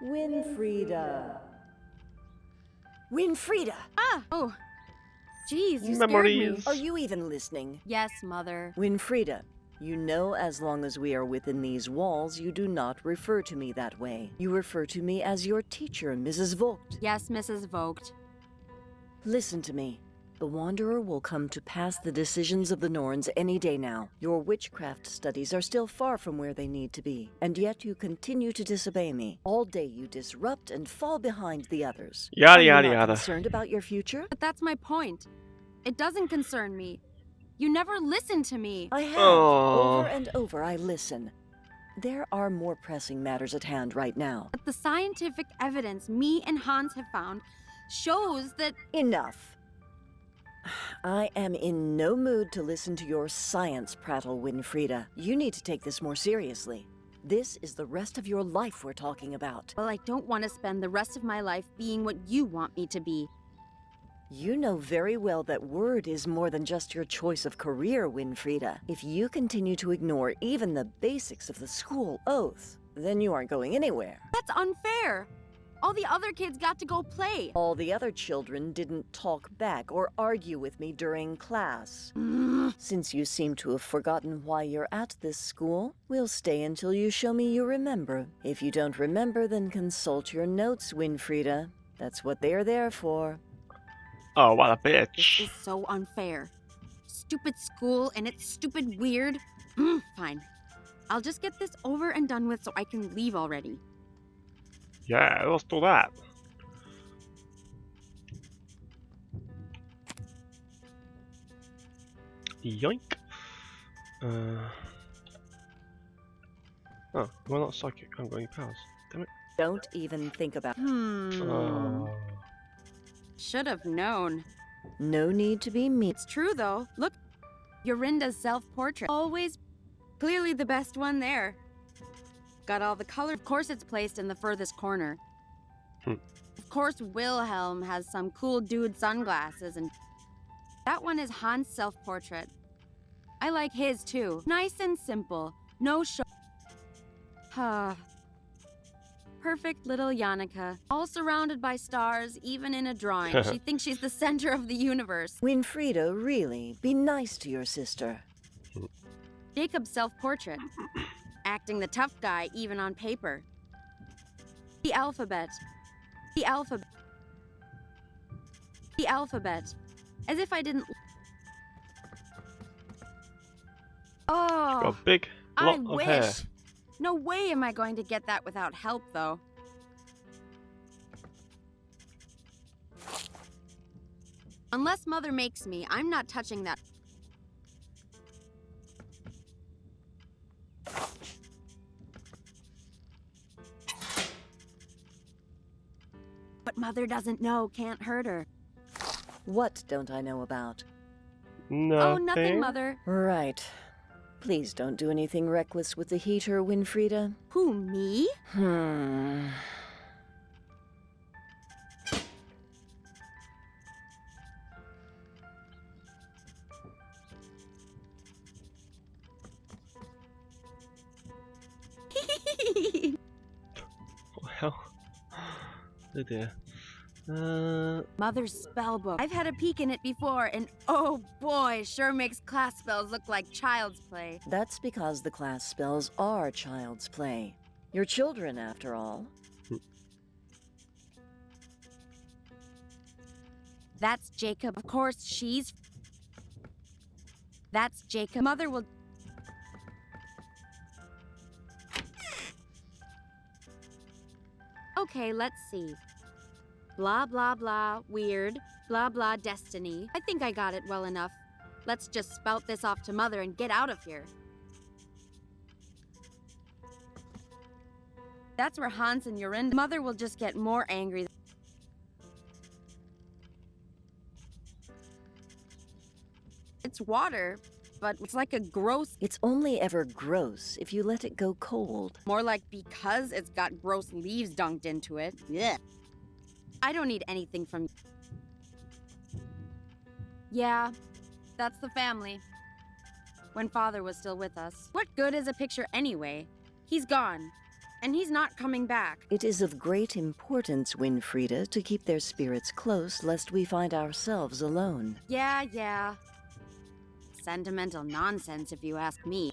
Winfreda? Winfreda. Winfreda! Ah! Oh. Jeez, you scared me. Memories. Are you even listening? Yes, Mother. Winfreda, you know as long as we are within these walls, you do not refer to me that way. You refer to me as your teacher, Mrs. Vogt. Yes, Mrs. Vogt. Listen to me. The Wanderer will come to pass the decisions of the Norns any day now. Your witchcraft studies are still far from where they need to be, and yet you continue to disobey me. All day you disrupt and fall behind the others. Yada Are you yada not yada. concerned about your future? But that's my point. It doesn't concern me. You never listen to me. I have. Aww. Over and over I listen. There are more pressing matters at hand right now. But the scientific evidence me and Hans have found shows that... Enough. I am in no mood to listen to your science prattle, Winfreda. You need to take this more seriously. This is the rest of your life we're talking about. Well, I don't want to spend the rest of my life being what you want me to be. You know very well that word is more than just your choice of career, Winfreda. If you continue to ignore even the basics of the school oath, then you aren't going anywhere. That's unfair. All the other kids got to go play. All the other children didn't talk back or argue with me during class. Since you seem to have forgotten why you're at this school, we'll stay until you show me you remember. If you don't remember, then consult your notes, Winfreda. That's what they're there for. Oh, what a This bitch. is so unfair. Stupid school and it's stupid weird. Fine. I'll just get this over and done with so I can leave already. Yeah, let's do that. Yoink. Oh, we're not psychic. I haven't got any powers. Damn it. Don't even think about it. Oh. Should have known. No need to be mean. It's true though. Look, Yorinda's self-portrait. Always clearly the best one there. Got all the color. Of course it's placed in the furthest corner. Of course Wilhelm has some cool dude sunglasses and that one is Hans' self-portrait. I like his too. Nice and simple. No show. Perfect little Yannicka. All surrounded by stars, even in a drawing. She thinks she's the center of the universe. Winfreda, really, be nice to your sister. Jacob's self-portrait. Acting the tough guy even on paper. The alphabet. The alphabet. The alphabet. As if I didn't... Got a Oh, big I lot of wish. hair. No way am I going to get that without help, though. Unless Mother makes me, I'm not touching that. What Mother doesn't know can't hurt her. What don't I know about? Nothing. Oh, nothing, Mother. Right. Please don't do anything reckless with the heater, Winfreda. Who, me? What the hell? Oh dear. Mother's spell book. I've had a peek in it before, and oh boy, sure makes class spells look like child's play. That's because the class spells are child's play. You're children, after all. That's Jacob. Of course, she's... That's Jacob. Mother will... Okay, let's see. Blah, blah, blah, weird. Blah, blah, destiny. I think I got it well enough. Let's just spout this off to Mother and get out of here. That's where Hans and Yorinda... Mother will just get more angry. It's water, but it's like a gross... It's only ever gross if you let it go cold. More like because it's got gross leaves dunked into it. Yeah. I don't need anything from... Yeah, that's the family. When Father was still with us. What good is a picture anyway? He's gone. and he's not coming back. It is of great importance, Winfreda, to keep their spirits close lest we find ourselves alone. Yeah. Sentimental nonsense, if you ask me.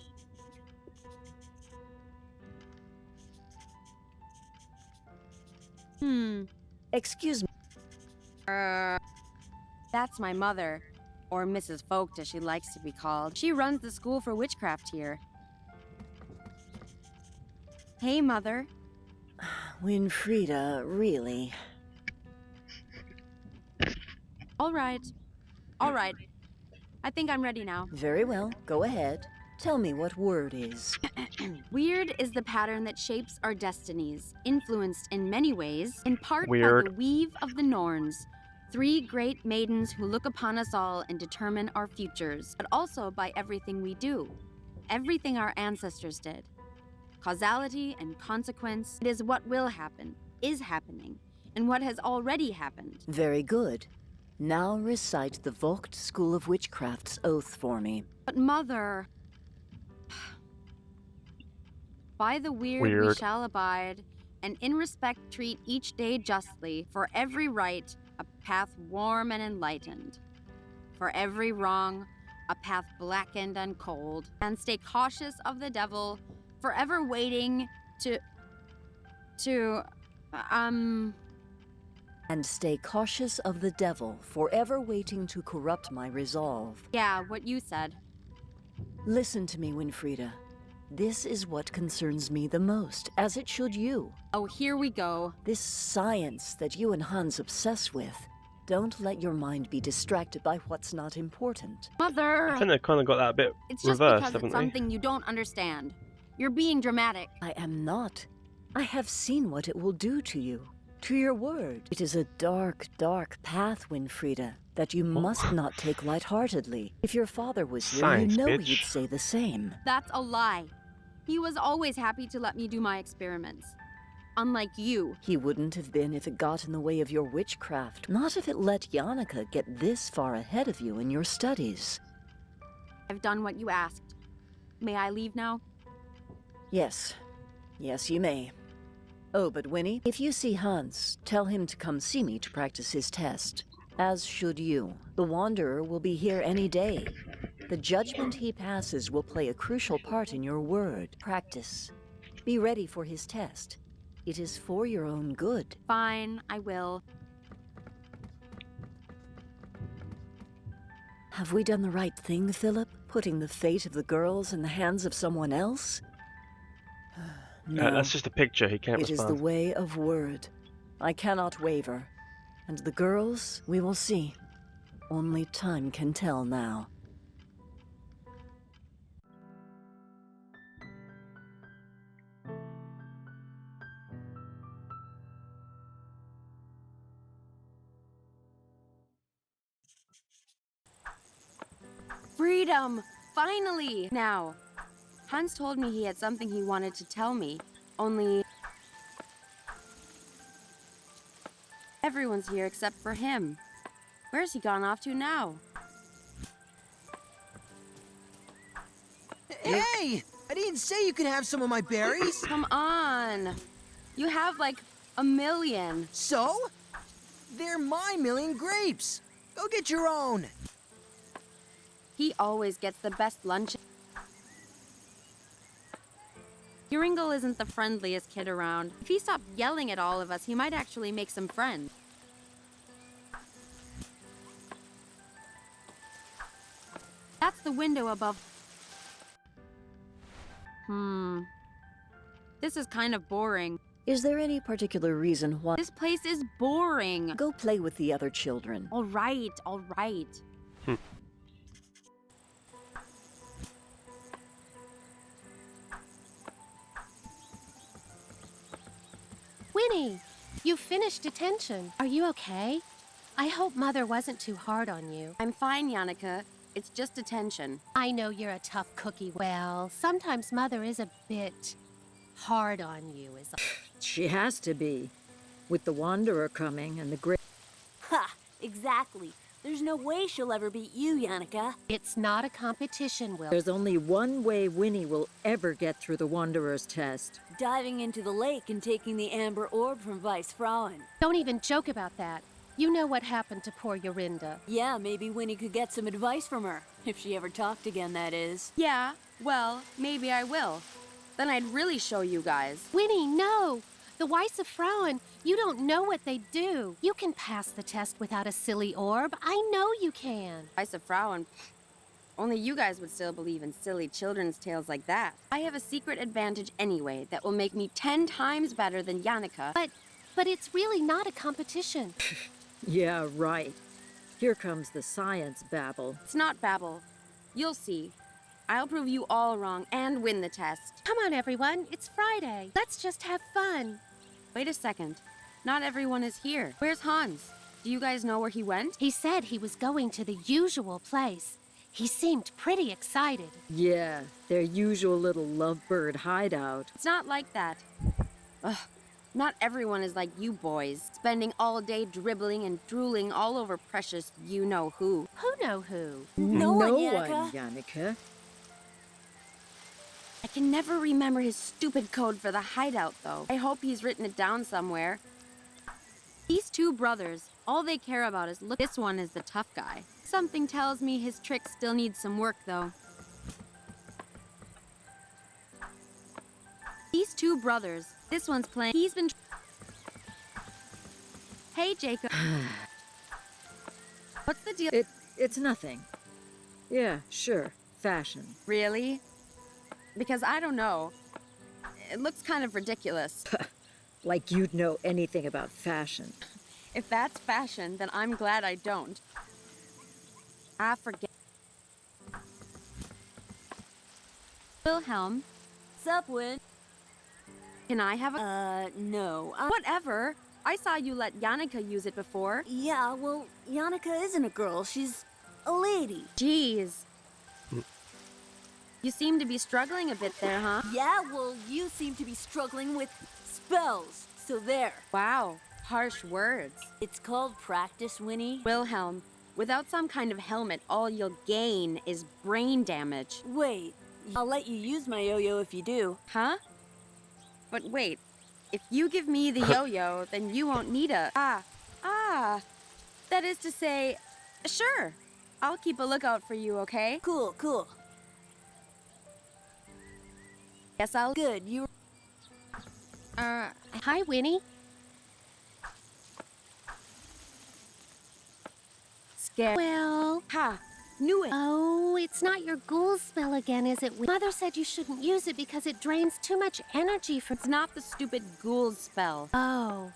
Excuse me. That's my mother, or Mrs. Vogt as she likes to be called. She runs the school for witchcraft here. Hey, Mother. Winfreda, really? All right. I think I'm ready now. Very well, go ahead. Tell me what word is. Weird is the pattern that shapes our destinies, influenced in many ways, in part by Weird. the weave of the Norns, 3 great maidens who look upon us all and determine our futures, but also by everything we do, everything our ancestors did. Causality and consequence, it is what will happen, is happening, and what has already happened. Very good. Now recite the Vogt School of Witchcraft's oath for me. But Mother... By the weird we shall abide, and in respect treat each day justly, for every right, a path warm and enlightened. For every wrong, a path blackened and cold, and stay cautious of the devil, forever waiting And stay cautious of the devil, forever waiting to corrupt my resolve. Yeah, what you said. Listen to me, Winfreda. This is what concerns me the most, as it should you. Oh, here we go. This science that you and Hans obsess with. Don't let your mind be distracted by what's not important. Mother! I think they kind of got that a bit It's just reversed, because haven't it's they? something you don't understand. You're being dramatic. I am not. I have seen what it will do to you, to your word. It is a dark, dark path, Winfreda, that you must not take lightheartedly. If your father was here, Science, you know bitch. he'd say the same. That's a lie. He was always happy to let me do my experiments. Unlike you. He wouldn't have been if it got in the way of your witchcraft. Not if it let Yannicka get this far ahead of you in your studies. I've done what you asked. May I leave now? Yes. Yes, you may. Oh, but Winnie, if you see Hans, tell him to come see me to practice his test. As should you. The Wanderer will be here any day. The judgment he passes will play a crucial part in your word. Practice. Be ready for his test. It is for your own good. Fine, I will. Have we done the right thing, Philip? Putting the fate of the girls in the hands of someone else? No. That's just a picture, he can't It is the respond. way of word. I cannot waver. And the girls, we will see. Only time can tell now. Freedom! Finally! Now, Hans told me he had something he wanted to tell me, only... Everyone's here except for him. Where's he gone off to now? Hey! I didn't say you could have some of my berries. Come on! You have like a million. So? They're my million grapes. Go get your own. He always gets the best lunch. Uringle isn't the friendliest kid around. If he stopped yelling at all of us, he might actually make some friends. That's the window above. This is kind of boring. Is there any particular reason why? This place is boring. Go play with the other children. All right, all right. Winnie, you finished detention. Are you okay? I hope Mother wasn't too hard on you. I'm fine, Yannicka. It's just detention. I know you're a tough cookie. Well, sometimes Mother is a bit hard on you. She has to be. With the Wanderer coming and the great... Ha! Exactly. There's no way she'll ever beat you, Yannicka. It's not a competition, Will. There's only one way Winnie will ever get through the Wanderer's test. Diving into the lake and taking the amber orb from Vice Frauen. Don't even joke about that. You know what happened to poor Yorinda. Yeah, maybe Winnie could get some advice from her. If she ever talked again, that is. Yeah, well, maybe I will. Then I'd really show you guys. Winnie, no! The Weiss of Frauen, you don't know what they do. You can pass the test without a silly orb. I know you can. Weiss of Frauen. Only you guys would still believe in silly children's tales like that. I have a secret advantage anyway that will make me 10 times better than Yannicka. But it's really not a competition. Yeah, right. Here comes the science babble. It's not babble. You'll see. I'll prove you all wrong and win the test. Come on, everyone. It's Friday. Let's just have fun. Wait a second. Not everyone is here. Where's Hans? Do you guys know where he went? He said he was going to the usual place. He seemed pretty excited. Yeah, their usual little lovebird hideout. It's not like that. Ugh. Not everyone is like you boys, spending all day dribbling and drooling all over precious you-know-who. Who know who? No one, Yannicka. Yannicka. I can never remember his stupid code for the hideout, though. I hope he's written it down somewhere. These two brothers, all they care about is look. This one is the tough guy. Something tells me his trick still needs some work, though. These two brothers, this one's playing. He's been. Hey, Jacob. What's the deal? It's nothing. Yeah, sure. Fashion. Really? Because I don't know. It looks kind of ridiculous. Like you'd know anything about fashion. If that's fashion, then I'm glad I don't. I forget. Wilhelm, Sup, Win? can I have a... No. Whatever. I saw you let Yannicka use it before. Yeah, well, Yannicka isn't a girl. She's a lady. Jeez. You seem to be struggling a bit there, huh? Yeah, well, you seem to be struggling with spells. So there. Wow. Harsh words. It's called practice, Winnie. Wilhelm, without some kind of helmet, all you'll gain is brain damage. Wait, I'll let you use my yo-yo if you do. Huh? But wait, if you give me the yo-yo, then you won't need a... That is to say, sure. I'll keep a lookout for you, okay? Cool, cool. Guess I'll... Good, you... Hi, Winnie. Scared. Well... Ha! Knew it! Oh, it's not your ghoul spell again, is it? Mother said you shouldn't use it because it drains too much energy from... It's not the stupid ghoul spell. Oh,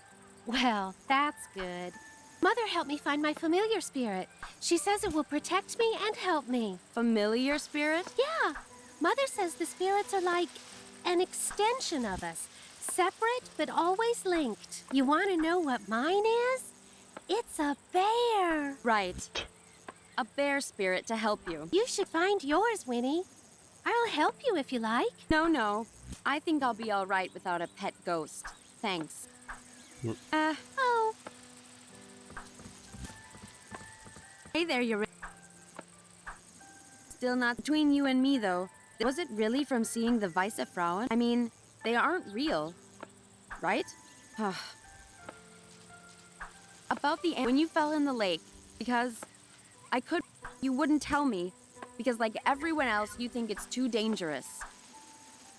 well, that's good. Mother helped me find my familiar spirit. She says it will protect me and help me. Familiar spirit? Yeah, Mother says the spirits are like an extension of us, separate but always linked. You want to know what mine is? It's a bear. Right. A bear spirit to help you. You should find yours, Winnie. I'll help you if you like. No. I think I'll be all right without a pet ghost. Thanks. Oh. Hey there, you're... Still not between you and me, though. Was it really from seeing the Weiss of Frauen? I mean, they aren't real, right? About the... When you fell in the lake, because... I could... You wouldn't tell me, because like everyone else, you think it's too dangerous.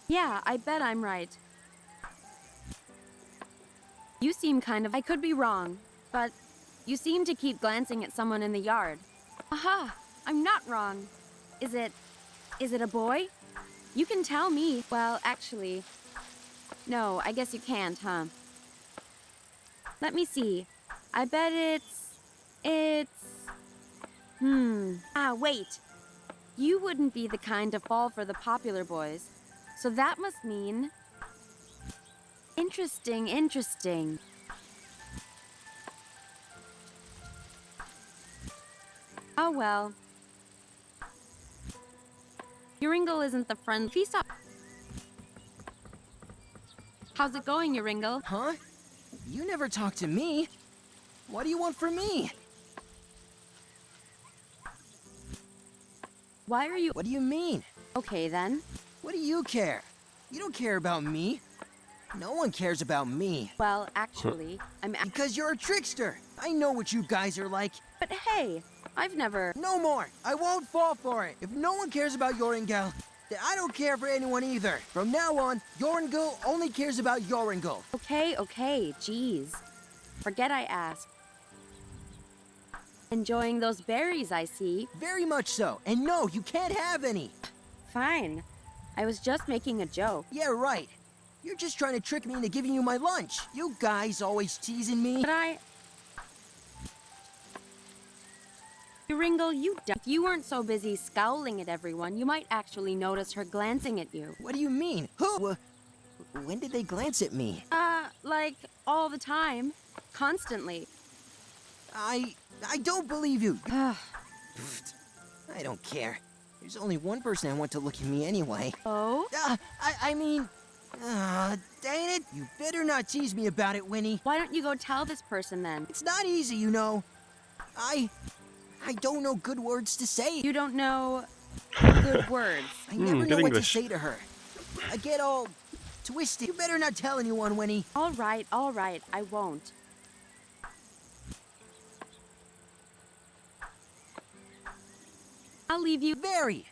Yeah, I bet I'm right. You seem kind of... I could be wrong, but you seem to keep glancing at someone in the yard. Aha! I'm not wrong. Is it a boy? You can tell me. Well, actually... No, I guess you can't, huh? Let me see. I bet it's... wait. You wouldn't be the kind to fall for the popular boys. So that must mean... Interesting. Oh well. Uringle isn't the friend. Peace up. How's it going, Uringle? Huh? You never talk to me. What do you want from me? Why are you... What do you mean? Okay, then. What do you care? You don't care about me. No one cares about me. Well, actually, Because you're a trickster. I know what you guys are like. But hey, I've never... No more. I won't fall for it. If no one cares about Yorengel, then I don't care for anyone either. From now on, Yorengel only cares about Yorengel. Okay, jeez. Forget I asked. Enjoying those berries, I see. Very much so. And no, you can't have any. Fine. I was just making a joke. Yeah, right. You're just trying to trick me into giving you my lunch. You guys always teasing me. But Ringle, if you weren't so busy scowling at everyone, you might actually notice her glancing at you. What do you mean? Who? When did they glance at me? Like, all the time. Constantly. I don't believe you. I don't care. There's only one person I want to look at me anyway. Oh? I mean... dang it. You better not tease me about it, Winnie. Why don't you go tell this person then? It's not easy, you know. I don't know good words to say. You don't know good words. I never good know what to English. say to her. I get all twisted. You better not tell anyone, Winnie. All right, I won't. I'll leave you. Very.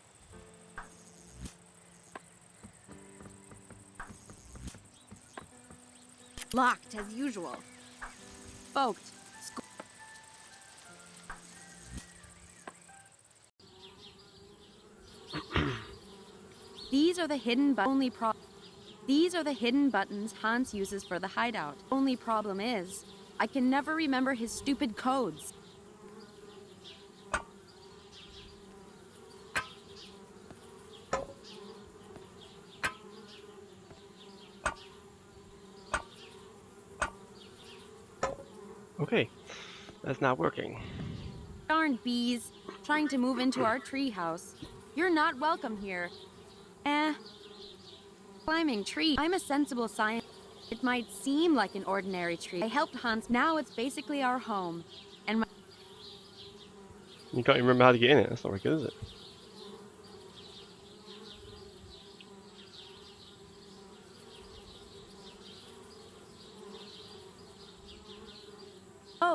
Locked as usual. Folked. These are the hidden buttons Hans uses for the hideout. Only problem is, I can never remember his stupid codes. Okay, that's not working. Darn bees, trying to move into our treehouse. You're not welcome here. Climbing tree. I'm a sensible scientist. It might seem like an ordinary tree. I helped Hans. Now it's basically our home. And You can't even remember how to get in it. That's not very good, is it?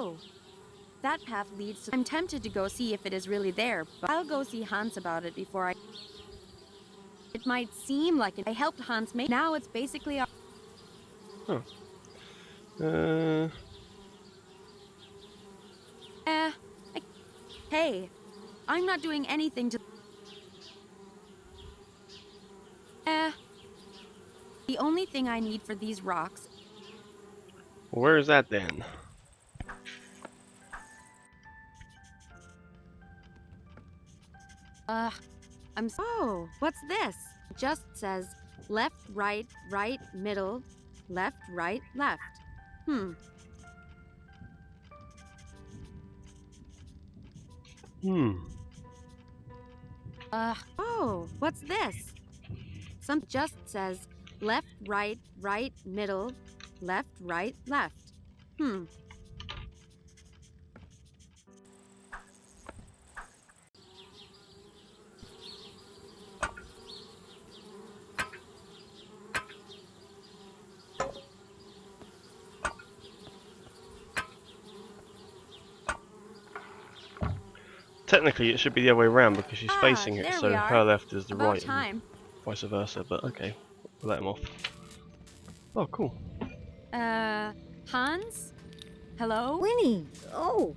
oh, that path leads to... I'm tempted to go see if it is really there, but I'll go see Hans about it before I... It might seem like it. I helped Hans make... Now it's basically our... Hey, I'm not doing anything to... The only thing I need for these rocks... Where is that then? Oh, what's this? It just says left, right, right, middle, left, right, left. Oh, what's this? Some just says left, right, right, middle, left, right, left. Technically, it should be the other way around because she's facing it, there so we are. her left is the About right, time. and vice versa. But okay, we'll let him off. Oh, cool. Hans? Hello? Winnie! Oh!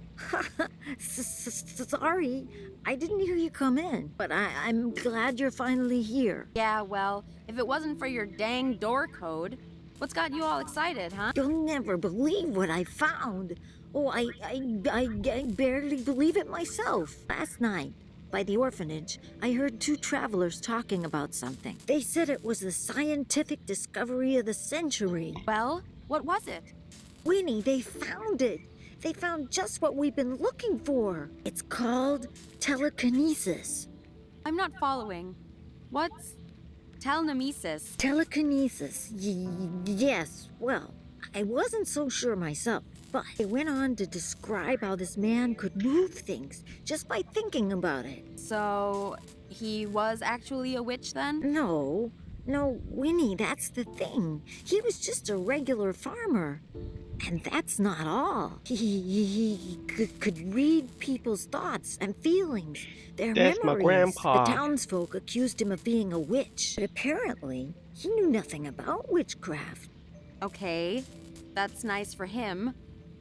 Sorry, I didn't hear you come in, but I'm glad you're finally here. Yeah, well, if it wasn't for your dang door code, what's got you all excited, huh? You'll never believe what I found. Oh, I barely believe it myself. Last night, by the orphanage, I heard two travelers talking about something. They said it was the scientific discovery of the century. Well, what was it? Winnie, they found it. They found just what we've been looking for. It's called telekinesis. I'm not following. What's telekinesis? Telekinesis, yes. Well, I wasn't so sure myself, but I went on to describe how this man could move things just by thinking about it. So, he was actually a witch then? No, Winnie, that's the thing. He was just a regular farmer. And that's not all. He could read people's thoughts and feelings, their That's my memories. grandpa. The townsfolk accused him of being a witch. But apparently, he knew nothing about witchcraft. Okay, that's nice for him.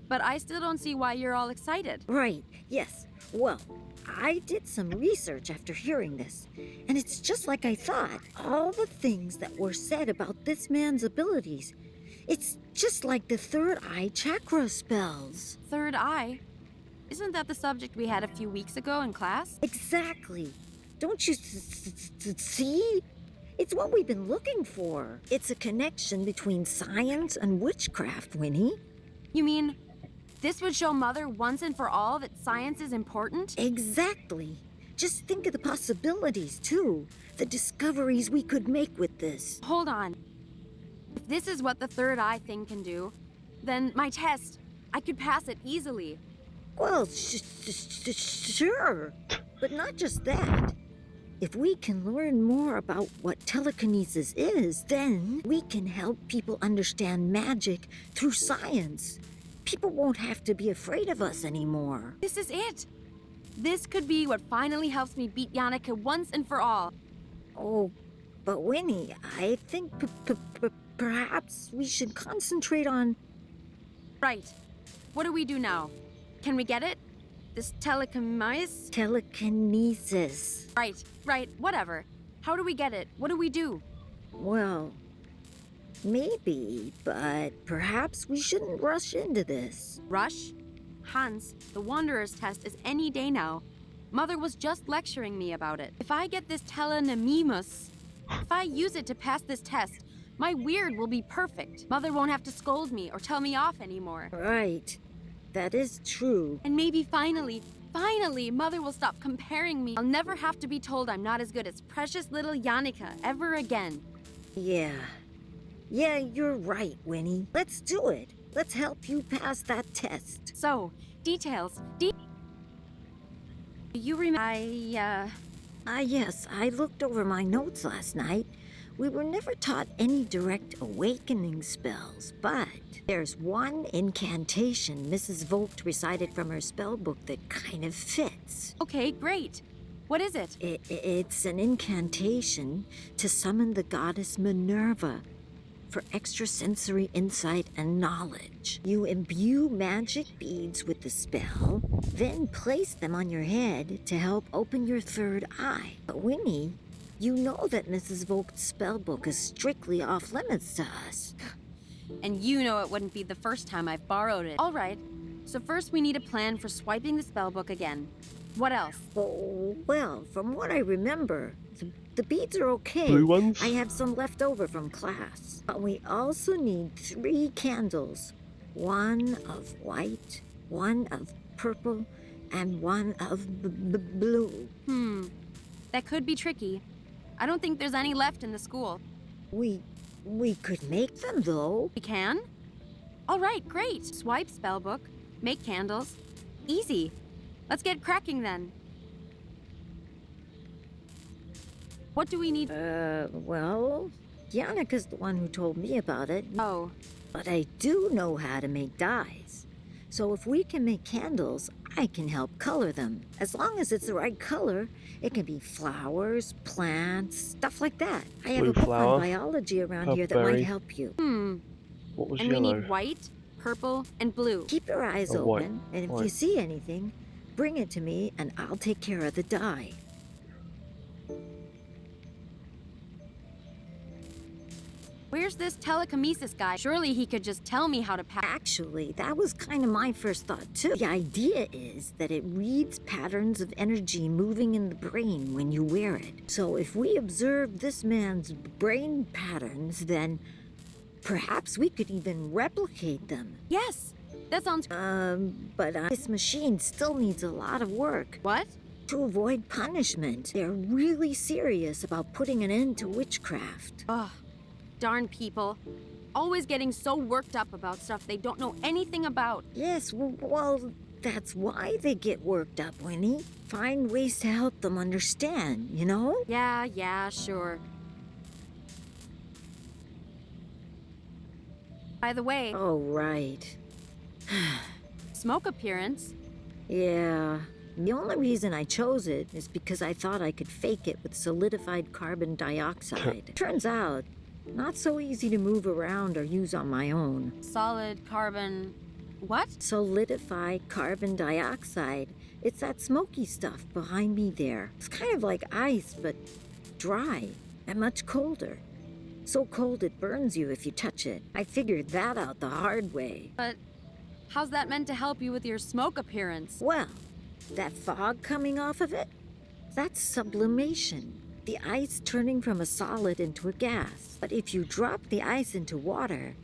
But I still don't see why you're all excited. Right, yes. Well, I did some research after hearing this, and it's just like I thought. All the things that were said about this man's abilities, it's just like the third eye chakra spells. Third eye? Isn't that the subject we had a few weeks ago in class? Exactly. Don't you see? It's what we've been looking for. It's a connection between science and witchcraft, Winnie. You mean this would show Mother once and for all that science is important? Exactly. Just think of the possibilities, too. The discoveries we could make with this. Hold on. If this is what the third eye thing can do, then my test, I could pass it easily. Well, sure. But not just that. If we can learn more about what telekinesis is, then we can help people understand magic through science. People won't have to be afraid of us anymore. This is it. This could be what finally helps me beat Yannicka once and for all. Oh, but Winnie, I think perhaps we should concentrate on... Right. What do we do now? Can we get it? This telekinesis? Telekinesis. Right, whatever. How do we get it? What do we do? Well, maybe, but perhaps we shouldn't rush into this. Rush? Hans, the Wanderer's test is any day now. Mother was just lecturing me about it. If I get this telekinesis, if I use it to pass this test, my weird will be perfect. Mother won't have to scold me or tell me off anymore. Right. That is true. And maybe finally, Mother will stop comparing me. I'll never have to be told I'm not as good as precious little Yannicka ever again. Yeah, you're right, Winnie. Let's do it. Let's help you pass that test. So, details. Do you remember? Yes, I looked over my notes last night. We were never taught any direct awakening spells, but there's one incantation Mrs. Vogt recited from her spell book that kind of fits. Okay, great. What is it? It's an incantation to summon the goddess Minerva for extrasensory insight and knowledge. You imbue magic beads with the spell, then place them on your head to help open your third eye. But Winnie, you know that Mrs. Vogt's spellbook is strictly off limits to us. And you know it wouldn't be the first time I've borrowed it. All right, so first we need a plan for swiping the spellbook again. What else? Oh, well, from what I remember, the beads are okay. Blue ones? I have some left over from class. But we also need 3 candles. One of white, one of purple, and one of blue. That could be tricky. I don't think there's any left in the school. We could make them, though. We can? All right, great. Swipe spellbook, make candles. Easy. Let's get cracking then. What do we need? Well, Yannicka's the one who told me about it. Oh, But I do know how to make dyes. So if we can make candles, I can help color them. As long as it's the right color, it can be flowers, plants, stuff like that. I have Blue a book flower, on biology around here that puffberry. might help you. What was and we yellow? need white, purple, and blue. Keep your eyes Oh, white, open, and if you white. see anything, bring it to me and I'll take care of the dye. Where's this telekinesis guy? Surely he could just tell me how to pass. Actually, that was kind of my first thought, too. The idea is that it reads patterns of energy moving in the brain when you wear it. So if we observe this man's brain patterns, then perhaps we could even replicate them. Yes, that sounds. But this machine still needs a lot of work. What? To avoid punishment. They're really serious about putting an end to witchcraft. Ugh, darn people. Always getting so worked up about stuff they don't know anything about. Yes, well, that's why they get worked up, Winnie. Find ways to help them understand, you know? Yeah, sure. By the way, Oh, right. smoke appearance. Yeah. The only reason I chose it is because I thought I could fake it with solidified carbon dioxide. Turns out, not so easy to move around or use on my own. Solid carbon. What? Solidify carbon dioxide. It's that smoky stuff behind me there. It's kind of like ice, but dry and much colder. So cold it burns you if you touch it. I figured that out the hard way. But how's that meant to help you with your smoke appearance? Well, that fog coming off of it, that's sublimation. The ice turning from a solid into a gas. But if you drop the ice into water,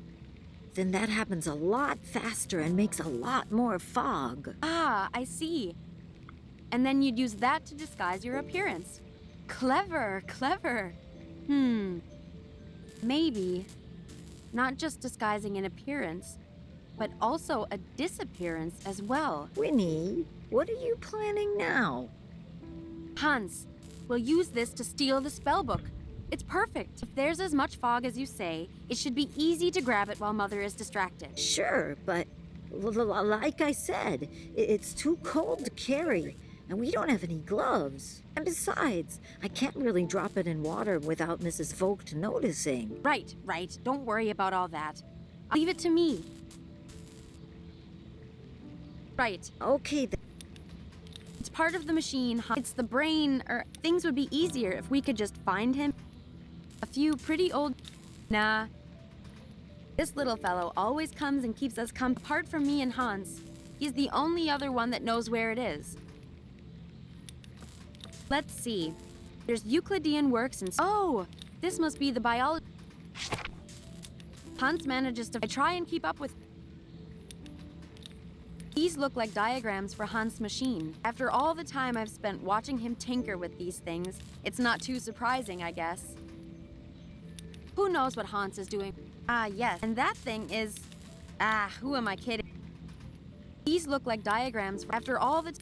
then that happens a lot faster and makes a lot more fog. Ah, I see. And then you'd use that to disguise your appearance. Clever. Maybe not just disguising an appearance, but also a disappearance as well. Winnie, what are you planning now? Hans, we'll use this to steal the spellbook. It's perfect. If there's as much fog as you say, it should be easy to grab it while Mother is distracted. Sure, but like I said, it's too cold to carry, and we don't have any gloves. And besides, I can't really drop it in water without Mrs. Vogt noticing. Right. Don't worry about all that. Leave it to me. Right. Okay, then. It's part of the machine. It's the brain, or things would be easier if we could just find him. A few pretty old... Nah. This little fellow always comes and keeps us apart from me and Hans. He's the only other one that knows where it is. Let's see. There's Euclidean works and... Oh! This must be the biology... Hans manages to try and keep up with... These look like diagrams for Hans' machine. After all the time I've spent watching him tinker with these things, it's not too surprising, I guess. Who knows what Hans is doing? Ah, yes. And that thing is... who am I kidding? These look like diagrams for... After all the...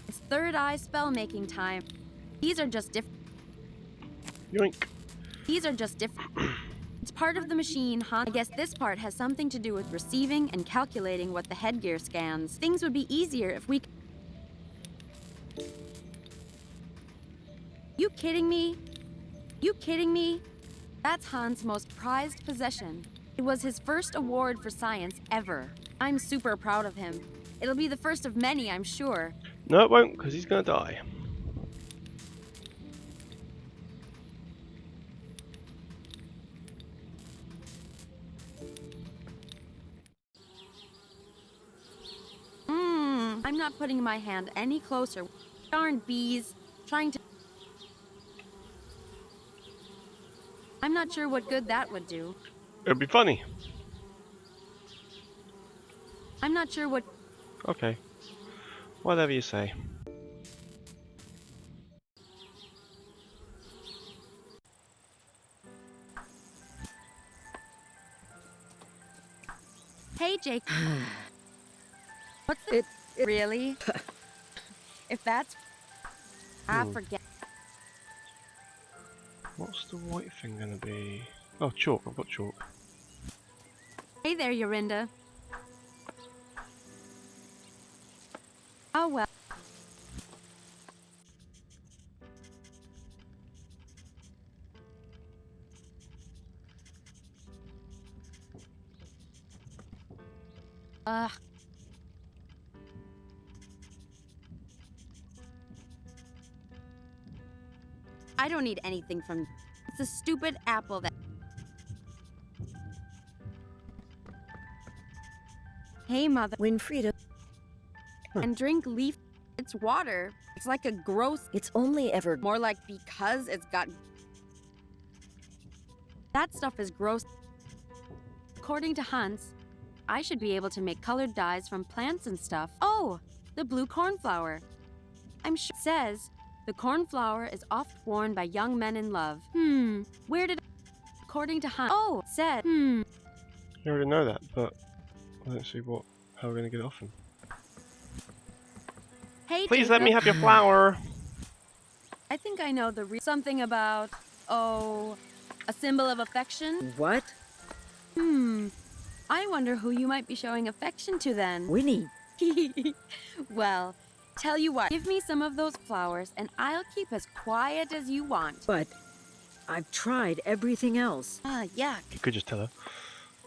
It's third eye spell-making time. These are just different... Yoink. These are just different... It's part of the machine, Hans. I guess this part has something to do with receiving and calculating what the headgear scans. Things would be easier if we... You kidding me? That's Hans' most prized possession. It was his first award for science ever. I'm super proud of him. It'll be the first of many, I'm sure. No, it won't, because he's going to die. I'm not putting my hand any closer. Darn bees, trying to... I'm not sure what good that would do. It'd be funny. I'm not sure what... Okay. Whatever you say. Hey, Jake. What's the... Really? If that's... I forget. What's the white thing going to be? Oh, chalk. I've got chalk. Hey there, Yorinda. Oh, well. I don't need anything from... It's a stupid apple that... Hey, Mother. Winfred, And drink leaf... It's water. It's like a gross... it's only ever... More like because it's got... That stuff is gross. According to Hans, I should be able to make colored dyes from plants and stuff. Oh, the blue cornflower. I'm sure it says... The cornflower is oft worn by young men in love. Where did... According to Hans... Oh, it said... You already know that, but I don't see how we're going to get it off him. Hey, Please let me Jacob. have your flower. I think I know something about, oh, a symbol of affection? What? I wonder who you might be showing affection to then. Winnie. Well, tell you what, give me some of those flowers and I'll keep as quiet as you want. But I've tried everything else. Ah, yuck. You could just tell her.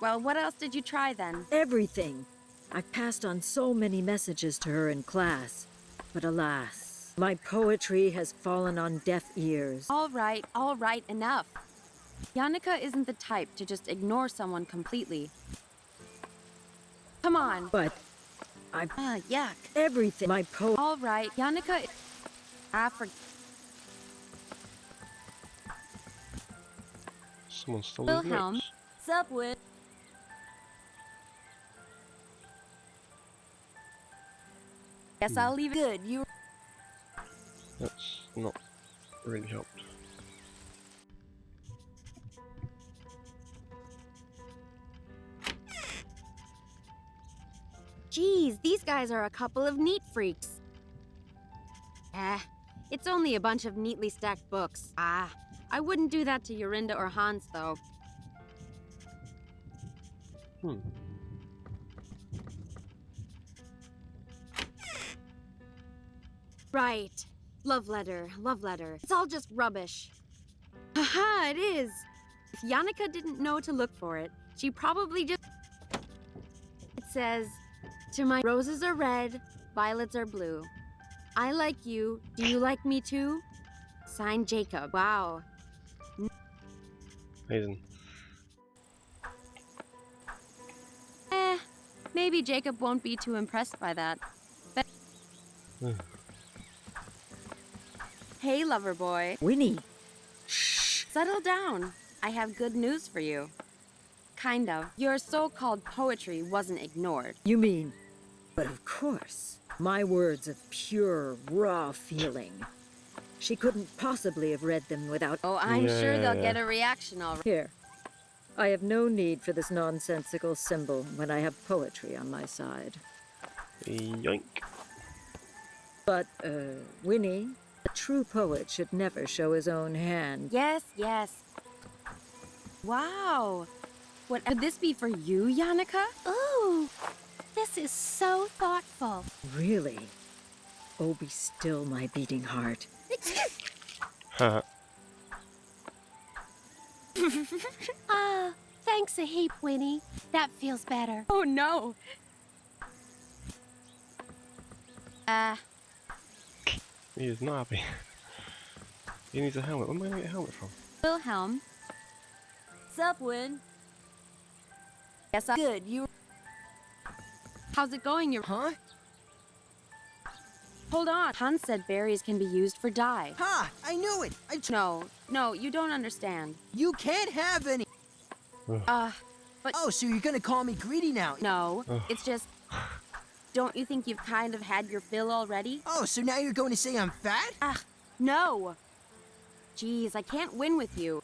Well, what else did you try then? Everything. I've passed on so many messages to her in class. But alas, my poetry has fallen on deaf ears. All right, enough. Yannicka isn't the type to just ignore someone completely. Come on. But I've Ah, yuck. everything. My All right, Yannicka. Someone stole his Wilhelm. notes. Sup, Win? Guess I'll leave it. Good, you That's not really helped. Geez, these guys are a couple of neat freaks. It's only a bunch of neatly stacked books. I wouldn't do that to Yorinda or Hans, though. Right. Love letter, love letter. It's all just rubbish. Haha, it is. If Yannicka didn't know to look for it, she probably just... It says, to my roses are red, violets are blue. I like you. Do you like me too? Signed, Jacob. Wow. Amazing. Maybe Jacob won't be too impressed by that. But... Hey, lover boy. Winnie. Settle down. I have good news for you. Kind of. Your so-called poetry wasn't ignored. You mean? But of course. My words of pure, raw feeling. She couldn't possibly have read them without... Oh, I'm sure they'll Yeah. get a reaction all right. Here. I have no need for this nonsensical symbol when I have poetry on my side. Yoink. But, Winnie, a true poet should never show his own hand. Yes, yes. Wow. What could this be for you, Yannicka? Ooh, this is so thoughtful. Really? Oh, be still, my beating heart. Haha. Thanks a heap, Winnie. That feels better. Oh no. He is not happy. He needs a helmet. Where am I going to get a helmet from? Wilhelm. Sup, Win? Yes, Good, you How's it going? Huh? Hold on. Hans said berries can be used for dye. Ha! I knew it! No, you don't understand. You can't have any! Oh, so you're gonna call me greedy now? No, Ugh. it's just... Don't you think you've kind of had your fill already? Oh, so now you're going to say I'm fat? No. Geez, I can't win with you.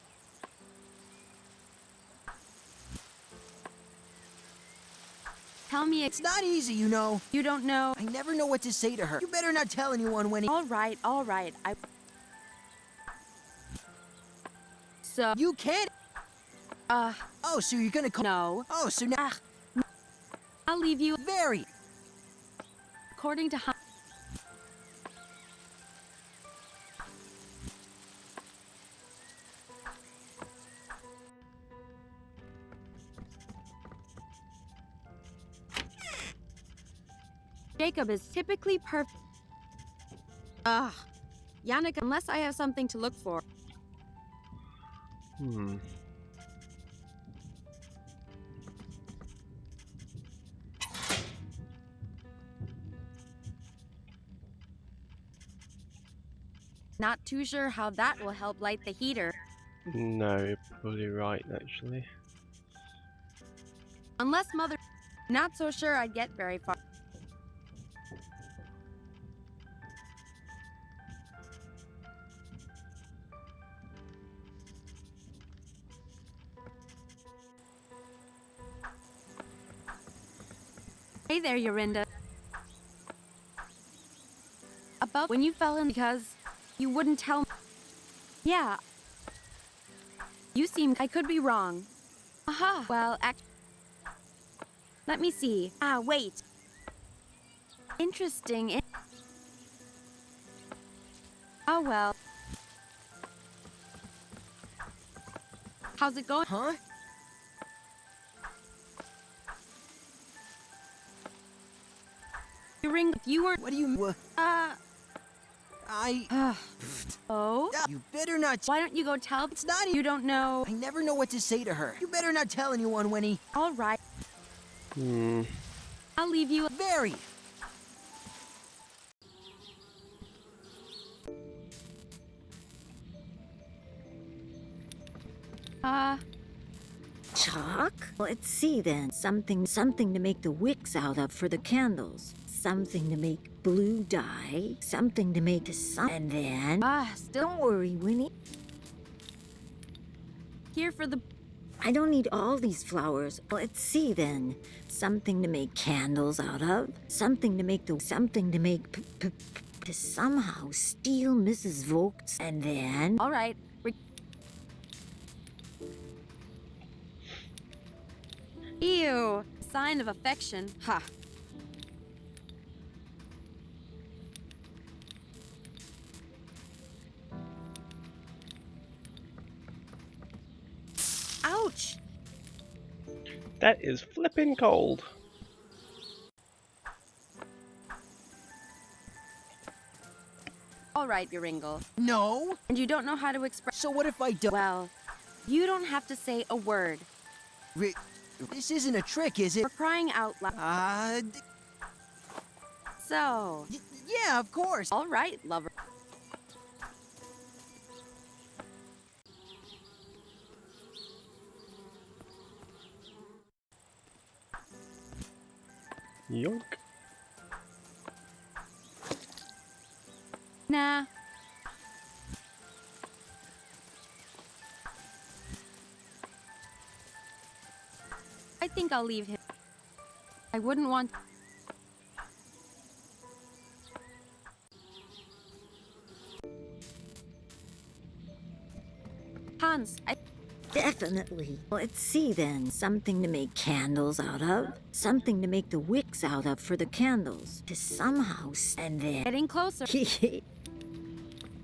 Tell me It's not easy, you know. you don't know. I never know what to say to her. You better not tell anyone when All right. So, You can't... Oh, so you're gonna call... no. Oh, so now... I'll leave you. Very... According to Hans. Jacob is typically perfect. Yannick, unless I have something to look for. Not too sure how that will help light the heater. No, you're probably right, actually. Unless Mother... Not so sure I'd get very far. Hey there, Yorinda. felt when you fell in because you wouldn't tell me. Yeah. You seemed... I could be wrong. Aha. Well, let me see. Ah, wait. Interesting. Oh, well. How's it going? Huh? You ring... If you weren't... What do you... Oh? You better not... Why don't you go tell... It's not... You don't know... I never know what to say to her. You better not tell anyone, Winnie. All right. I'll leave you... Very. Chalk? Let's see then. Something to make the wicks out of for the candles. Something to make blue dye. Something to make the sun. And then... still Don't worry, Winnie. here for the... I don't need all these flowers. Let's see then. Something to make candles out of. Something to make the... Something to make... to somehow steal Mrs. Vogt's. And then... All right. Ew. Sign of affection. Ha. Ouch. That is flipping cold. All right, Uringle. No. And you don't know how to express... So what if I don't... Well, you don't have to say a word. This isn't a trick, is it? We're crying out loud. So... Yeah, of course. All right, lover. Yoink. Nah. I think I'll leave him. I wouldn't want... Hans, Definitely. Let's see then. Something to make candles out of. Something to make the wicks out of for the candles. To somehow... And then... Getting closer.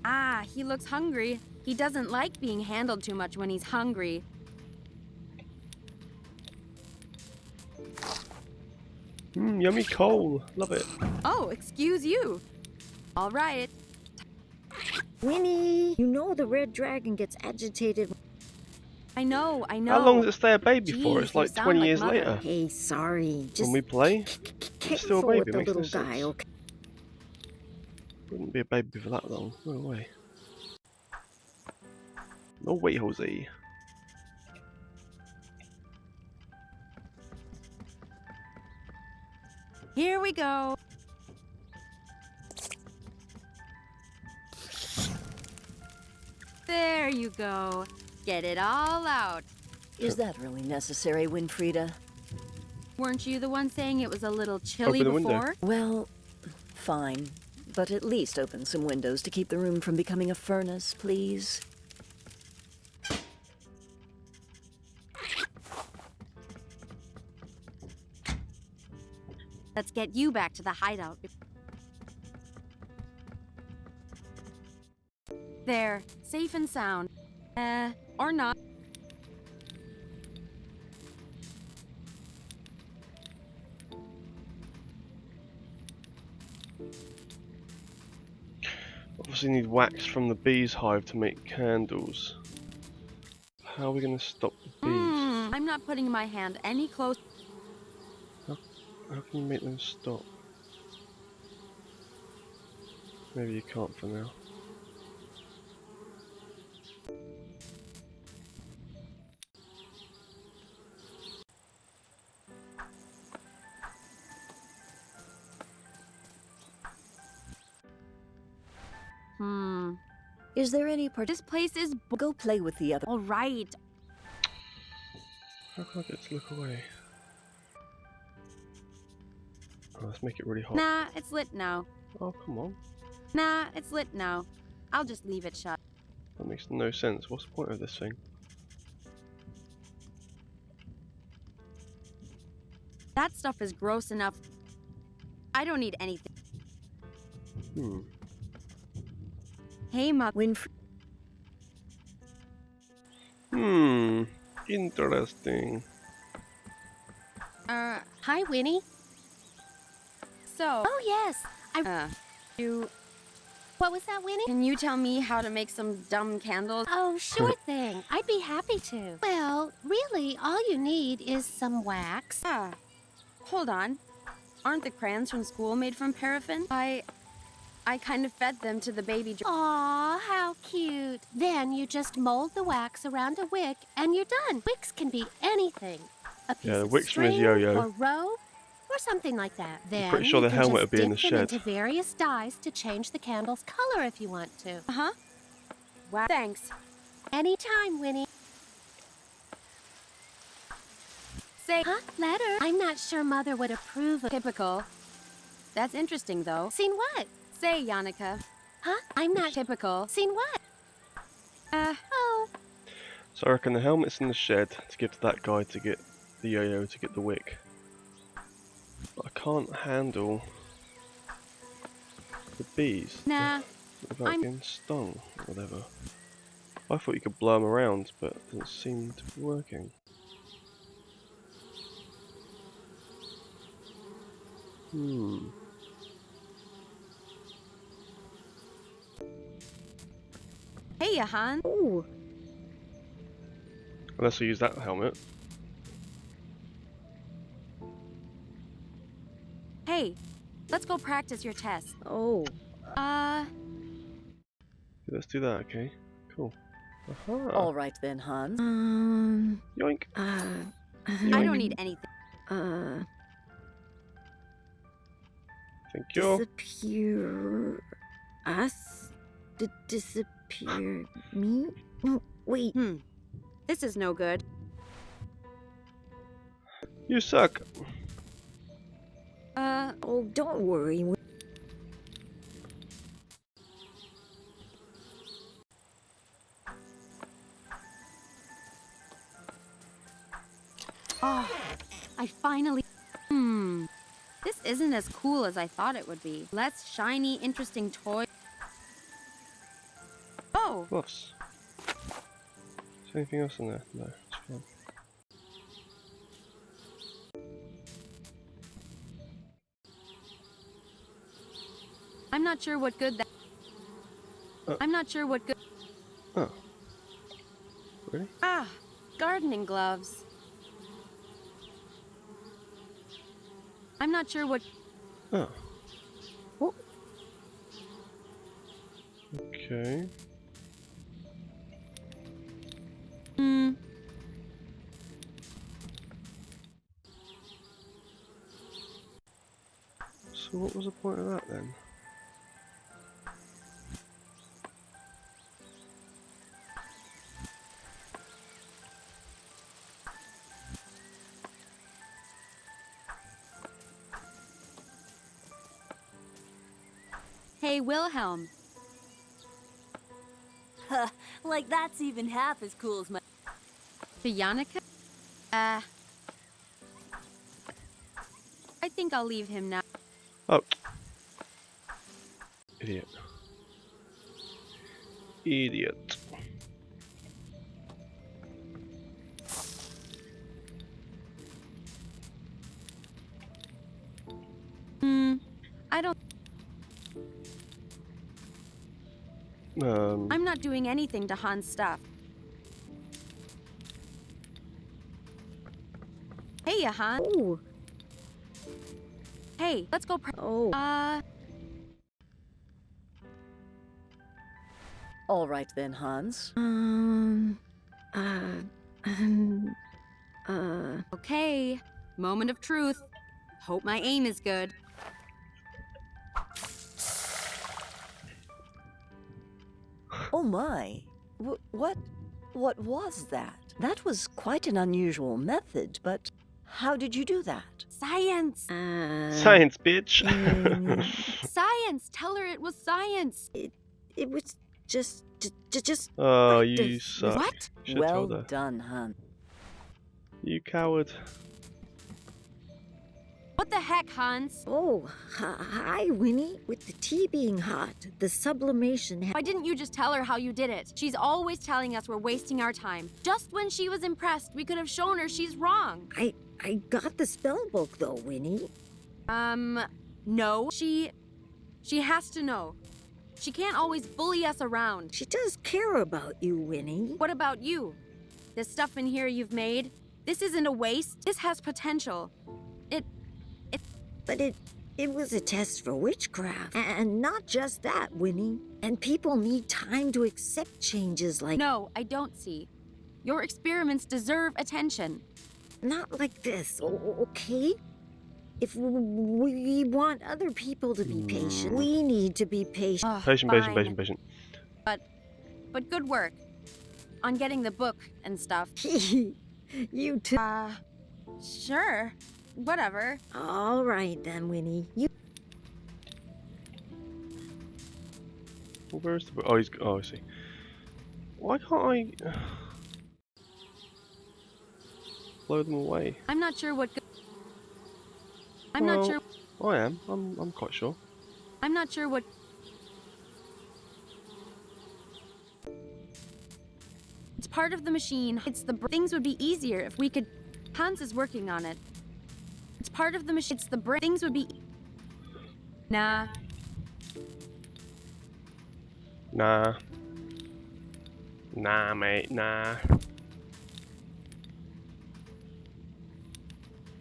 Ah, he looks hungry. He doesn't like being handled too much when he's hungry. Yummy coal. Love it. Oh, excuse you. All right. Winnie, you know the red dragon gets agitated. I know. How long does it stay a baby for? Jeez, It's you like sound 20 like years Mother. later. Hey, sorry. Just When we play, it's still a careful baby. with the Makes no little sense. guy, okay? Wouldn't be a baby for that long. No way. No way, Jose. Here we go. There you go. Get it all out. Is that really necessary, Winfreda? Weren't you the one saying it was a little chilly Open the window. before? Well, fine. But at least open some windows to keep the room from becoming a furnace, please. Let's get you back to the hideout. There, safe and sound. Or not. Obviously need wax from the bees' hive to make candles. How are we going to stop the bees? I'm not putting my hand any closer. How can you make them stop? Maybe you can't for now. Is there any This place is... Go play with the other. All right. How can I get to look away? Oh, let's make it really hot. Nah, it's lit now. Oh, come on. Nah, it's lit now. I'll just leave it shut. That makes no sense. What's the point of this thing? That stuff is gross enough. I don't need anything. Hey, Winfred. Interesting. Hi, Winnie. So, Oh, yes. What was that, Winnie? can you tell me how to make some dumb candles? Oh, sure thing. I'd be happy to. Well, really, all you need is some wax. Hold on. Aren't the crayons from school made from paraffin? I kind of fed them to the baby. Aw, how cute. Then you just mold the wax around a wick and you're done. Wicks can be anything. A piece the of wicks from his string yo-yo. or rope or something like that. Then pretty sure you the can helmet just would be in the dip them shed. into various dyes to change the candle's color if you want to. Uh-huh. Wow. Thanks. Anytime, Winnie. Say, Huh? Letter? I'm not sure Mother would approve of... typical. That's interesting, though. Seen what? Say, Yannicka. Huh? I'm not... Typical. Seen what? Oh. So I reckon the helmet's in the shed to give to that guy to get the yo-yo to get the wick. But I can't handle the bees. Nah. Without getting stung or whatever. I thought you could blow them around, but it doesn't seem to be working. Hey, Jahan. Ooh, Unless I use that helmet. Hey, let's go practice your test. oh. Let's do that, okay? Cool. Aha! All right then, Hans. Yoink! I don't need anything. Thank you. Disappear us? Disappear me? No, wait. This is no good. You suck! Oh, don't worry. Oh, I finally... This isn't as cool as I thought it would be. Less shiny, interesting toy. Oh! Gloves. Is there anything else in there? No, it's fine. I'm not sure what good that... I'm not sure what good... Oh. Really? Gardening gloves. I'm not sure what... Oh. Okay. So what was the point of that then? Hey, Wilhelm. Like that's even half as cool as my... To Yannicka? I think I'll leave him now. Oh. Idiot. Idiot. I don't... I'm not doing anything to Han's stuff. Hey, Han. Oh, Hey, let's go All right then, Hans. Okay. Moment of truth. Hope my aim is good. Oh my. What was that? That was quite an unusual method, but how did you do that? Science! Science, bitch. Science! Tell her it was science! It was just Oh, practice. you suck. What? Should've Well told her. done, Hans. You coward. What the heck, Hans? Oh, hi, Winnie. With the tea being hot, the sublimation. Why didn't you just tell her how you did it? She's always telling us we're wasting our time. Just when she was impressed, we could have shown her she's wrong. I got the spell book though, Winnie. No. She has to know. She can't always bully us around. She does care about you, Winnie. What about you? This stuff in here you've made, this isn't a waste. This has potential. But it was a test for witchcraft. And not just that, Winnie. And people need time to accept changes like... No, I don't see. Your experiments deserve attention. Not like this, okay? If we want other people to be patient, we need to be patient. Ugh, Patient. But good work. On getting the book and stuff. You too. Sure. Whatever. All right then, Winnie. Well, where's the... Oh, oh, I see. Why can't I... blow them away? I'm not sure what... I'm Well, not sure... I am. I'm quite sure. I'm not sure what... It's part of the machine. It's the... Things would be easier if we could... Hans is working on it. It's part of the machine. It's the brain. Things would be... Nah. Nah. Nah, mate. Nah.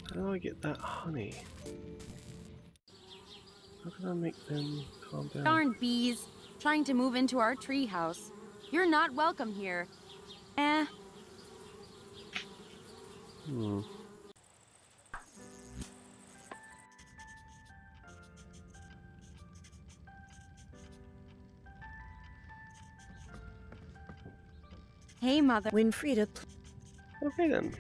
How do I get that honey? How can I make them calm down? Darn bees. Trying to move into our treehouse. You're not welcome here. Hmm. Hey, Mother. Winfreda, Okay then.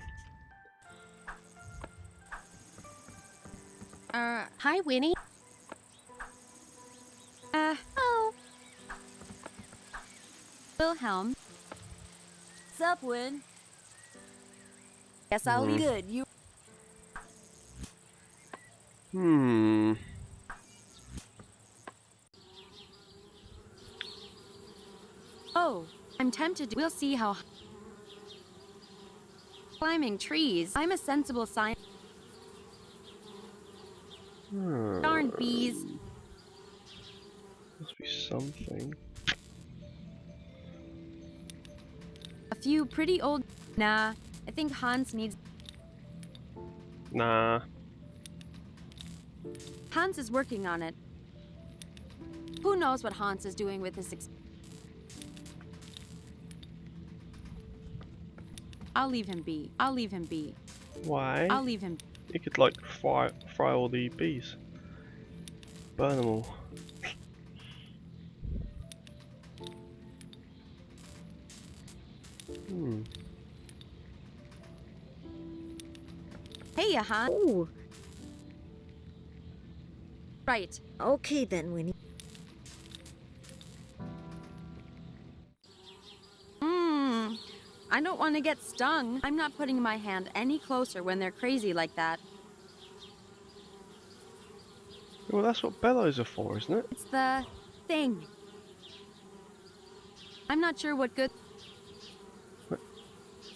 Hi, Winnie. Oh. Wilhelm. What's up, Win? Guess I'll leave. Good, you... Hmm. Oh, I'm tempted to... We'll see how... Climbing trees. I'm a sensible scientist. Darn bees. Must be something. A few pretty old... Nah, I think Hans needs... Nah. Hans is working on it. Who knows what Hans is doing with his... I'll leave him be. I'll leave him be. Why? I'll leave him... You could like fry all the bees. Burn them all. Hmm. Hey, Hans. Oh, Right. okay then, Winnie. I don't want to get stung. I'm not putting my hand any closer when they're crazy like that. Well, that's what bellows are for, isn't it? It's the thing. I'm not sure what good...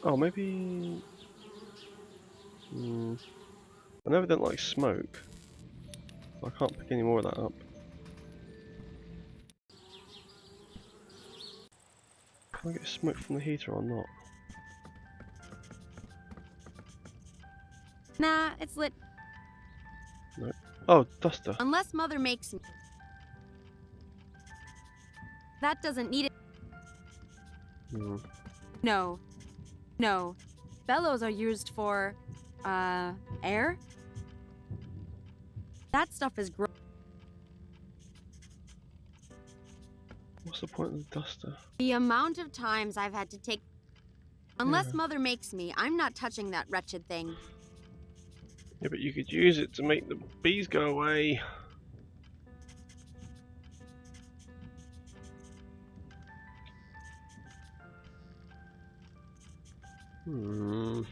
Oh, maybe... I never didn't like smoke. I can't pick any more of that up. Can I get smoke from the heater or not? Nah, it's lit. No. Oh, duster. Unless Mother makes me. That doesn't need it. Hmm. No. No. Bellows are used for, air? That stuff is gross. What's the point of the duster? The amount of times I've had to take... Unless Yeah. Mother makes me, I'm not touching that wretched thing. Yeah, but you could use it to make the bees go away. Hmm.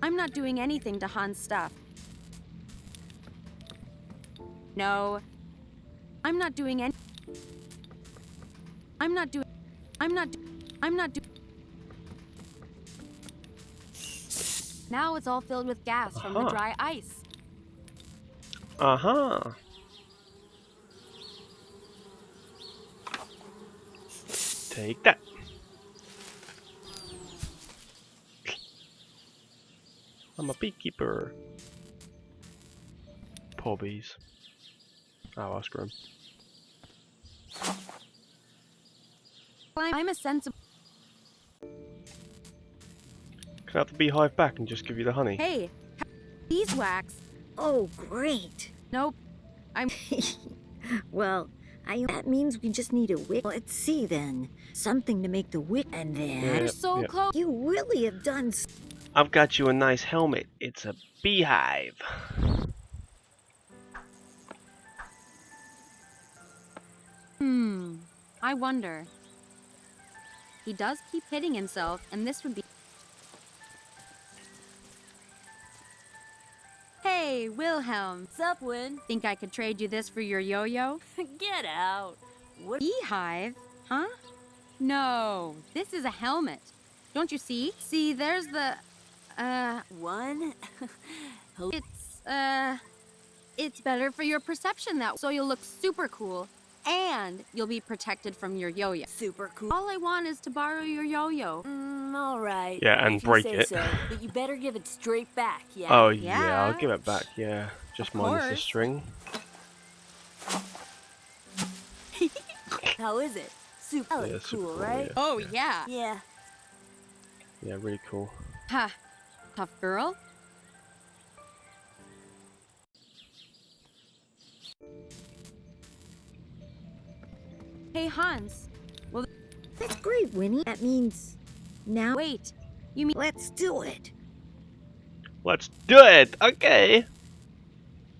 I'm not doing anything to Han's stuff. No. I'm not doing any. I'm not doing. I'm not. I'm not doing. Now it's all filled with gas from the dry ice. Uh-huh. Take that. I'm a beekeeper. Poor bees. Oh, I'll screw 'em. I'm a sensible. Can I have the beehive back and just give you the honey? Hey, beeswax. Oh, great. Nope. Well, that means we just need a wick. Let's see then. Something to make the wick, and then You're so close. you really have done. I've got you a nice helmet. It's a beehive. I wonder. He does keep hitting himself, and this would be. Hey, Wilhelm. What's up, Win? Think I could trade you this for your yo-yo? Get out. What? Beehive? Huh? No, this is a helmet. Don't you see? See, there's the, One? it's better for your perception so you'll look super cool, and you'll be protected from your yo-yo. Super cool. All I want is to borrow your yo-yo. All right. Yeah, and if break you say it. So, but you better give it straight back, yeah? Oh yeah, Yeah. I'll give it back. Yeah, just Of minus the course. string. How is it? Super Yeah, cool, super cool, right? yeah. Oh, yeah. Yeah. Yeah, really cool. Ha. Tough girl. Hey, Hans. Well, That's great, Winnie. That means now. wait. You mean Let's do it. Let's do it. Okay.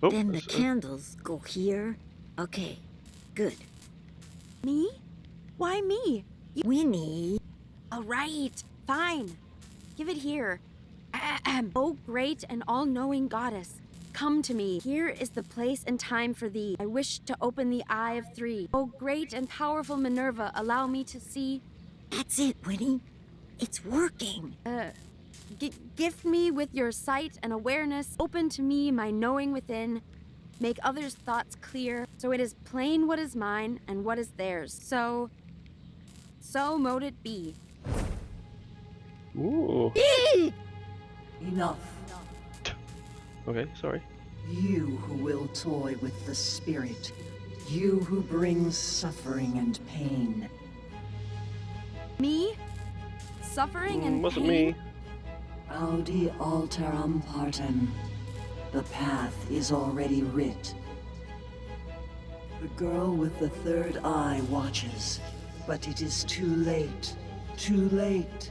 Oh, Then the that's- candles go here. Okay, good. me? Why me? Winnie. All right. Fine. Give it here. Ahem. Oh, great and all-knowing goddess. Come to me. Here is the place and time for thee. I wish to open the eye of three. Oh, great and powerful Minerva, allow me to see. That's it, Winnie. It's working. Gift me with your sight and awareness. Open to me my knowing within. Make others' thoughts clear, so it is plain what is mine and what is theirs. So mote it be. Ooh. Enough. Okay, sorry. You who will toy with the spirit. You who brings suffering and pain. Me? Suffering and Wasn't pain? me. Audi alteram partem. The path is already writ. The girl with the third eye watches, but it is too late. Too late.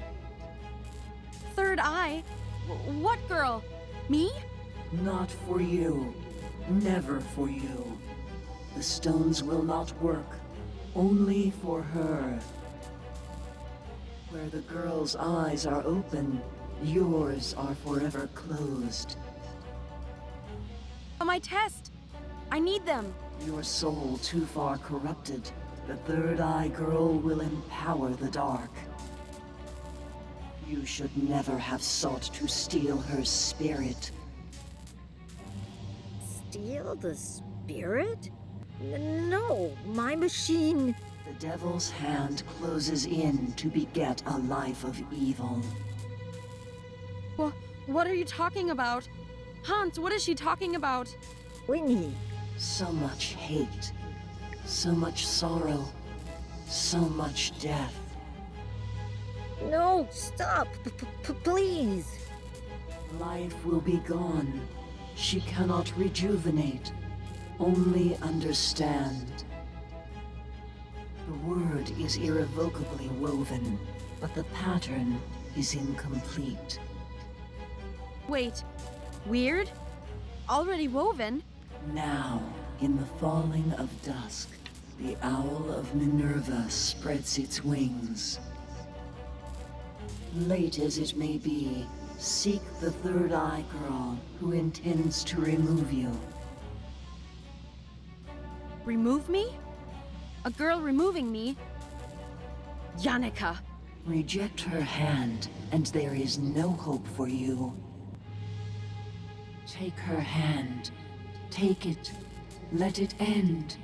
Third eye? What girl? Me? Not for you. Never for you. The stones will not work. Only for her. Where the girl's eyes are open, yours are forever closed. My test. I need them. Your soul too far corrupted, the third eye girl will empower the dark. You should never have sought to steal her spirit. Steal the spirit? No, my machine. The devil's hand closes in to beget a life of evil. What are you talking about? Hans, what is she talking about? Winnie, So much hate, so much sorrow, so much death. no, stop, please. Life will be gone. She cannot rejuvenate, only understand. The word is irrevocably woven, but the pattern is incomplete. Wait, weird? Already woven? Now, in the falling of dusk, the owl of Minerva spreads its wings. Late as it may be, seek the third eye girl who intends to remove you. Remove me? A girl removing me? Yannicka. Reject her hand, and there is no hope for you. Take her hand. Take it. Let it end.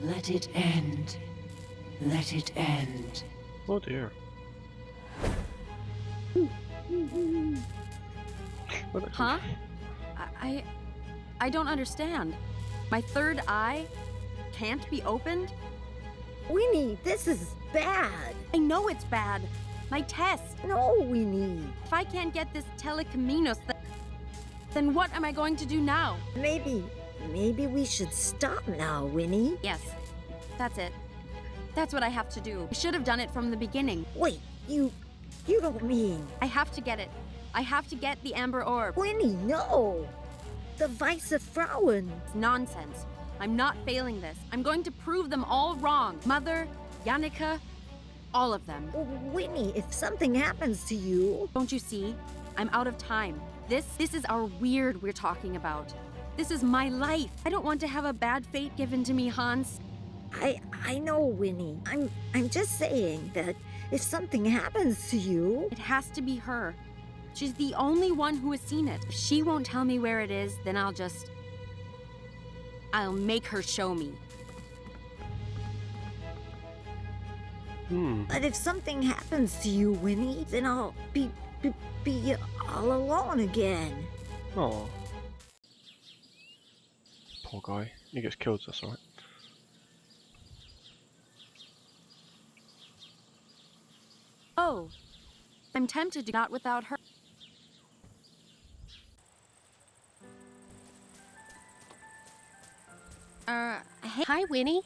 Let it end. Let it end. Oh dear. What the- Huh? I don't understand. My third eye can't be opened? Winnie, this is bad. I know it's bad. My test. No, Winnie. If I can't get this telekinesis, then what am I going to do now? Maybe we should stop now, Winnie. Yes, that's it. That's what I have to do. I should have done it from the beginning. Wait, you don't mean... I have to get it. I have to get the amber orb. Winnie, no! The Weiße Frauen. It's nonsense. I'm not failing this. I'm going to prove them all wrong. Mother, Yannicka, all of them. Winnie, if something happens to you... Don't you see? I'm out of time. This is our weird we're talking about. This is my life. I don't want to have a bad fate given to me, Hans. I know, Winnie. I'm just saying that if something happens to you... It has to be her. She's the only one who has seen it. If she won't tell me where it is, then I'll make her show me. But if something happens to you, Winnie, then I'll be all alone again. Oh. Poor guy. He gets killed, that's alright. Oh, I'm tempted to not without her. Hey. Hi, Winnie.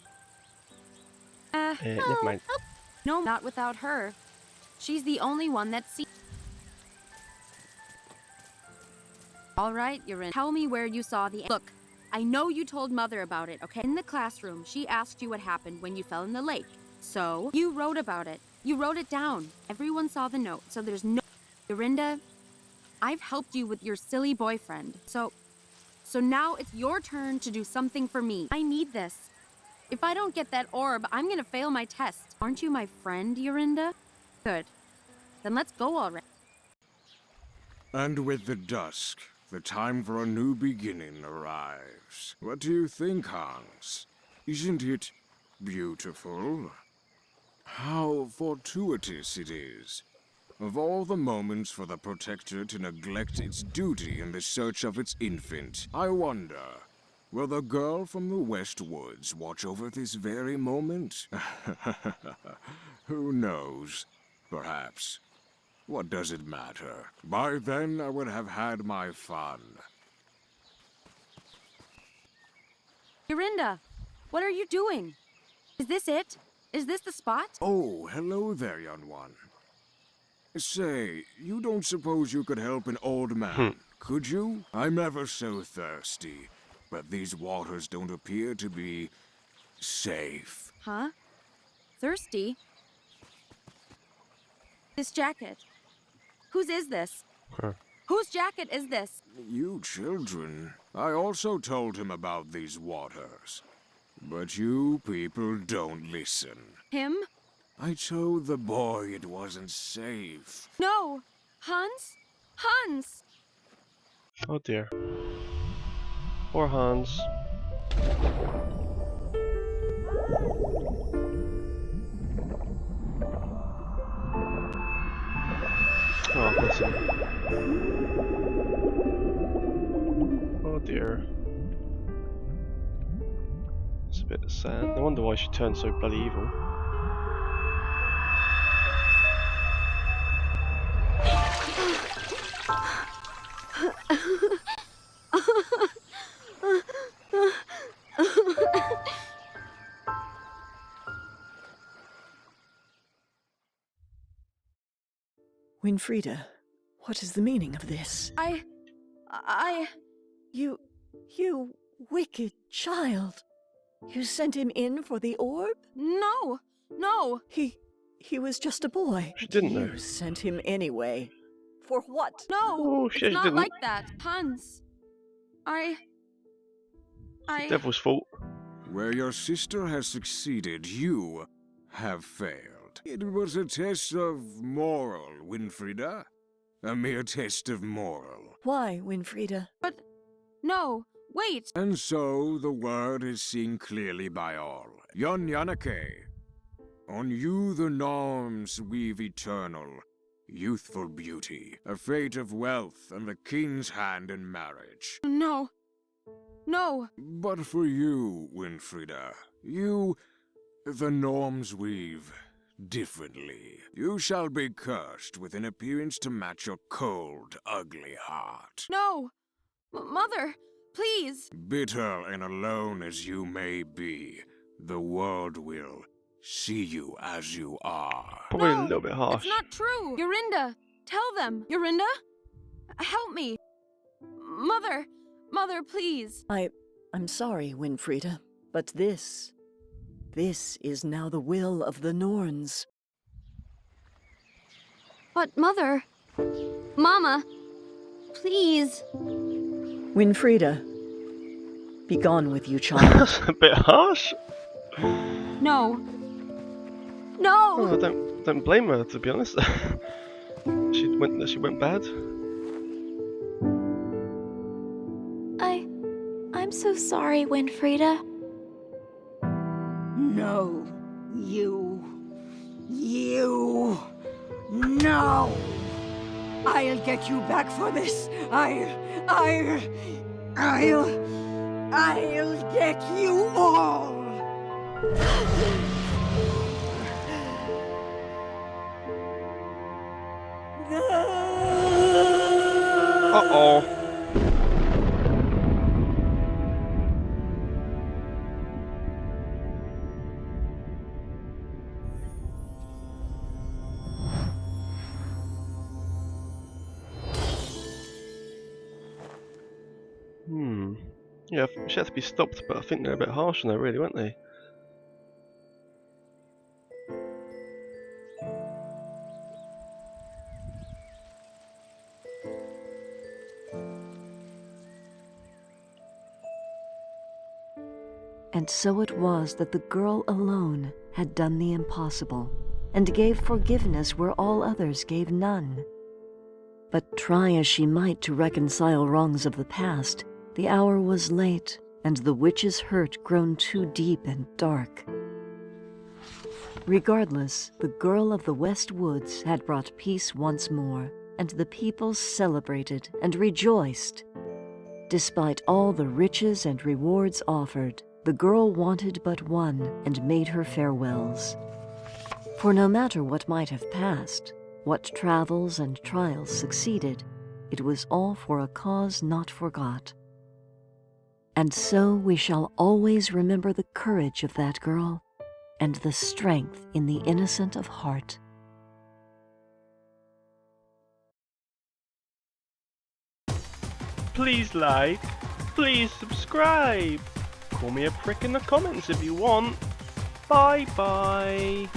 Never mind. No, not without her. She's the only one that sees. All right, you're in. Tell me where you saw the. Look, I know you told Mother about it, okay? In the classroom, she asked you what happened when you fell in the lake. So, you wrote about it. You wrote it down. Everyone saw the note, so there's no... Dorinda, I've helped you with your silly boyfriend. So now it's your turn to do something for me. I need this. If I don't get that orb, I'm gonna fail my test. Aren't you my friend, Dorinda? Good. Then let's go already. And with the dusk, the time for a new beginning arrives. What do you think, Hans? Isn't it beautiful? How fortuitous it is. Of all the moments for the Protector to neglect its duty in the search of its infant, I wonder, will the girl from the West Woods watch over this very moment? Who knows? Perhaps. What does it matter? By then, I would have had my fun. Dorinda, what are you doing? Is this it? Is this the spot? Oh, hello there, young one. Say, you don't suppose you could help an old man, could you? I'm ever so thirsty, but these waters don't appear to be safe. Huh? Thirsty? This jacket. Whose is this? Whose jacket is this? You children. I also told him about these waters. But you people don't listen. Him? I told the boy it wasn't safe. No! Hans? Hans! Oh dear. Poor Hans. Oh, bless him. Oh dear. It's a bit sad. No wonder why she turned so bloody evil. Winfreda, what is the meaning of this? You wicked child. You sent him in for the orb? No! He was just a boy. She didn't know. You sent him anyway. For what? No! Oh, she It's not didn't. like that. Hans. Devil's fault. Where your sister has succeeded, you have failed. It was a test of moral, Winfreda. A mere test of moral. Why, Winfreda? But... No! Wait! And so the word is seen clearly by all. Yon Yanake. On you the norms weave eternal, youthful beauty, a fate of wealth and the king's hand in marriage. No! But for you, Winfreda, the norms weave differently. You shall be cursed with an appearance to match your cold, ugly heart. No! Mother, please! Bitter and alone as you may be, the world will see you as you are. Probably No, a little bit harsh. It's not true! Yorinda! Tell them! Yorinda? Help me! Mother, please! I'm sorry, Winfreda, but this is now the will of the Norns. But Mother... Mama! Please! Winfreda, be gone with you, child. That's a bit harsh. No! Oh, I don't blame her, to be honest. she went bad. I'm so sorry, Winfreda. No, you, no! I'll get you back for this. I'll get you all! Uh-oh. Yeah, she had to be stopped, but I think they're a bit harsh on her, really, weren't they? And so it was that the girl alone had done the impossible, and gave forgiveness where all others gave none. But try as she might to reconcile wrongs of the past, the hour was late, and the witch's hurt grown too deep and dark. Regardless, the girl of the West Woods had brought peace once more, and the people celebrated and rejoiced. Despite all the riches and rewards offered, the girl wanted but one and made her farewells. For no matter what might have passed, what travels and trials succeeded, it was all for a cause not forgot. And so we shall always remember the courage of that girl and the strength in the innocent of heart. Please like, please subscribe. Call me a prick in the comments if you want. Bye bye.